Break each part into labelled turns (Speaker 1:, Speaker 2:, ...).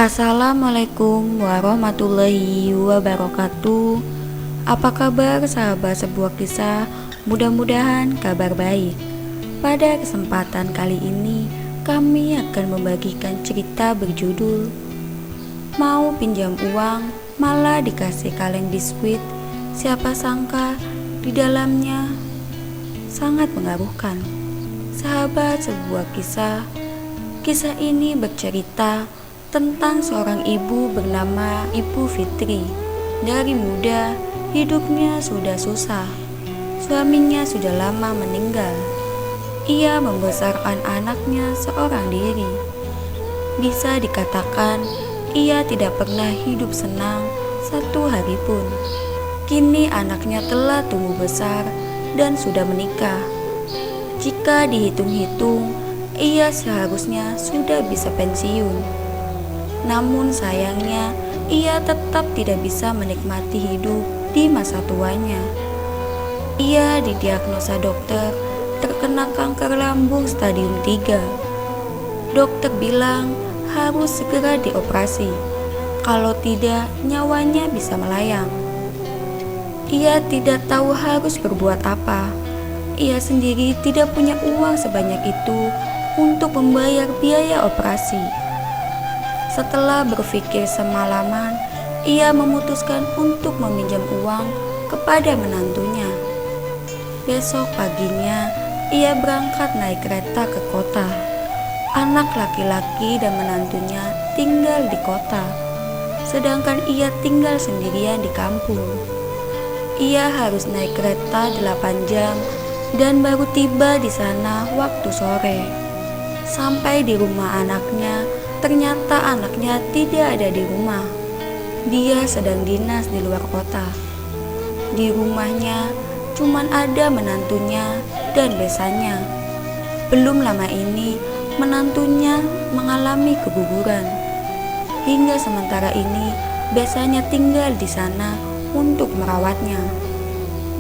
Speaker 1: Assalamualaikum warahmatullahi wabarakatuh. Apa kabar sahabat sebuah kisah? Mudah-mudahan kabar baik. Pada kesempatan kali ini kami akan membagikan cerita berjudul Mau pinjam uang malah dikasih kaleng biskuit. Siapa sangka di dalamnya sangat mengharukan. Sahabat sebuah kisah. Kisah ini bercerita tentang seorang ibu bernama Ibu Fitri. Dari muda, hidupnya sudah susah. Suaminya sudah lama meninggal. Ia membesarkan anaknya seorang diri. Bisa dikatakan, ia tidak pernah hidup senang satu hari pun. Kini anaknya telah tumbuh besar dan sudah menikah. Jika dihitung-hitung, ia seharusnya sudah bisa pensiun. Namun sayangnya, ia tetap tidak bisa menikmati hidup di masa tuanya. Ia didiagnosa dokter terkena kanker lambung stadium 3. Dokter bilang harus segera dioperasi, kalau tidak nyawanya bisa melayang. Ia tidak tahu harus berbuat apa. Ia sendiri tidak punya uang sebanyak itu untuk membayar biaya operasi. Setelah berpikir semalaman, ia memutuskan untuk meminjam uang kepada menantunya. Besok paginya, ia berangkat naik kereta ke kota. Anak laki-laki dan menantunya tinggal di kota, sedangkan ia tinggal sendirian di kampung. Ia harus naik kereta 8 jam dan baru tiba di sana waktu sore. Sampai di rumah anaknya, ternyata anaknya tidak ada di rumah. Dia sedang dinas di luar kota. Di rumahnya cuman ada menantunya dan besannya. Belum lama ini menantunya mengalami keguguran. Hingga sementara ini besannya tinggal di sana untuk merawatnya.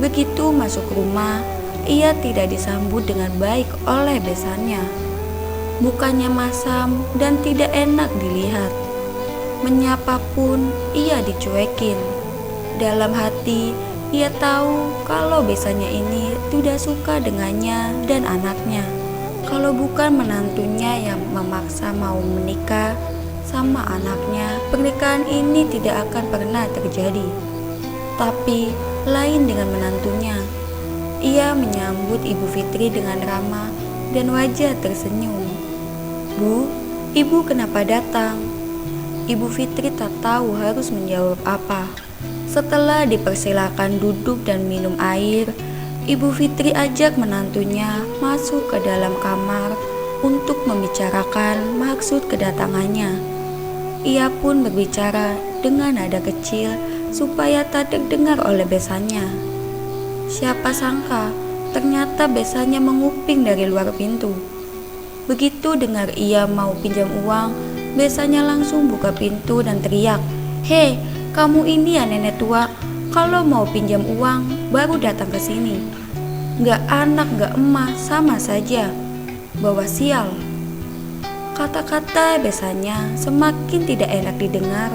Speaker 1: Begitu masuk rumah, ia tidak disambut dengan baik oleh besannya. Mukanya masam dan tidak enak dilihat. Menyapa pun ia dicuekin. Dalam hati ia tahu kalau besannya ini tidak suka dengannya dan anaknya. Kalau bukan menantunya yang memaksa mau menikah sama anaknya, pernikahan ini tidak akan pernah terjadi. Tapi lain dengan menantunya. Ia menyambut Ibu Fitri dengan ramah dan wajah tersenyum. "Bu, ibu kenapa datang?" Ibu Fitri tak tahu harus menjawab apa. Setelah dipersilakan duduk dan minum air, Ibu Fitri ajak menantunya masuk ke dalam kamar untuk membicarakan maksud kedatangannya. Ia pun berbicara dengan nada kecil supaya tak terdengar oleh besannya. Siapa sangka ternyata besannya menguping dari luar pintu. Begitu dengar ia mau pinjam uang, besannya langsung buka pintu dan teriak, "Hei, kamu ini ya nenek tua, kalau mau pinjam uang baru datang ke sini. Gak anak gak emas sama saja, bawa sial." Kata-kata besannya semakin tidak enak didengar.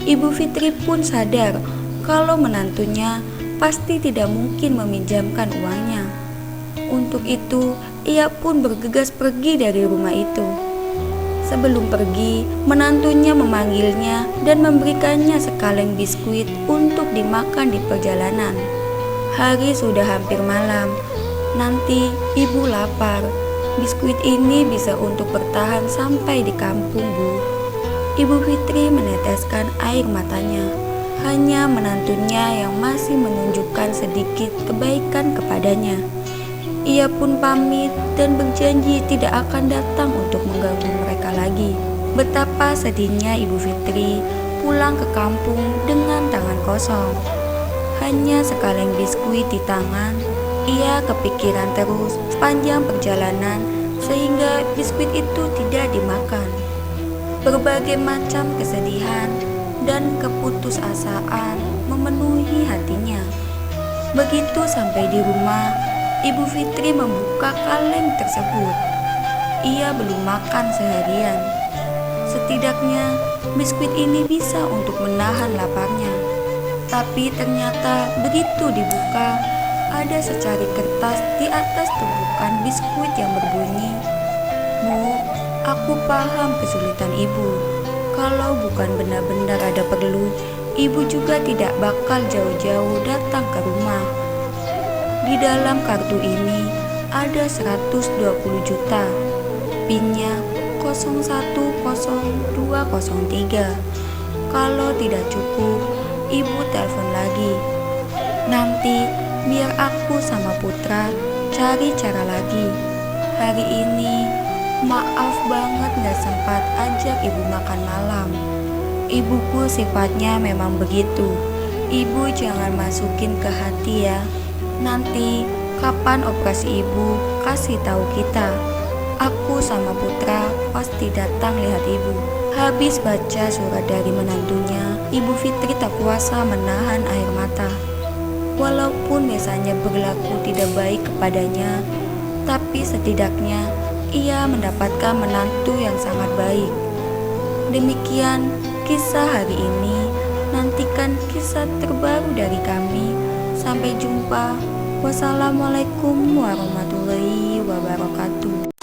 Speaker 1: Ibu Fitri pun sadar kalau menantunya pasti tidak mungkin meminjamkan uangnya. Untuk itu, ia pun bergegas pergi dari rumah itu. Sebelum pergi, menantunya memanggilnya dan memberikannya sekaleng biskuit untuk dimakan di perjalanan. Hari sudah hampir malam. Nanti ibu lapar. Biskuit ini bisa untuk bertahan sampai di kampung, Bu. Ibu Fitri meneteskan air matanya. Hanya menantunya yang masih menunjukkan sedikit kebaikan kepadanya. Ia pun pamit dan berjanji tidak akan datang untuk mengganggu mereka lagi. Betapa sedihnya Ibu Fitri pulang ke kampung dengan tangan kosong. Hanya sekaleng biskuit di tangan. Ia kepikiran terus sepanjang perjalanan sehingga biskuit itu tidak dimakan. Berbagai macam kesedihan dan keputusasaan memenuhi hatinya. Begitu sampai di rumah, Ibu Fitri membuka kaleng tersebut. Ia belum makan seharian. Setidaknya biskuit ini bisa untuk menahan laparnya. Tapi ternyata begitu dibuka, ada secari kertas di atas tumpukan biskuit yang berbunyi, "Bu, aku paham kesulitan ibu. Kalau bukan benar-benar ada perlu, ibu juga tidak bakal jauh-jauh datang ke rumah. Di dalam kartu ini ada 120 juta. PIN-nya 010203. Kalau tidak cukup, ibu telepon lagi. Nanti biar aku sama Putra cari cara lagi. Hari ini maaf banget gak sempat ajak ibu makan malam. Ibuku sifatnya memang begitu. Ibu jangan masukin ke hati ya. Nanti kapan operasi ibu kasih tahu kita. Aku sama Putra pasti datang lihat ibu." Habis baca surat dari menantunya, Ibu Fitri tak kuasa menahan air mata. Walaupun biasanya berlaku tidak baik kepadanya, tapi setidaknya ia mendapatkan menantu yang sangat baik. Demikian kisah hari ini. Nantikan kisah terbaru dari kami. Sampai jumpa. Wassalamualaikum warahmatullahi wabarakatuh.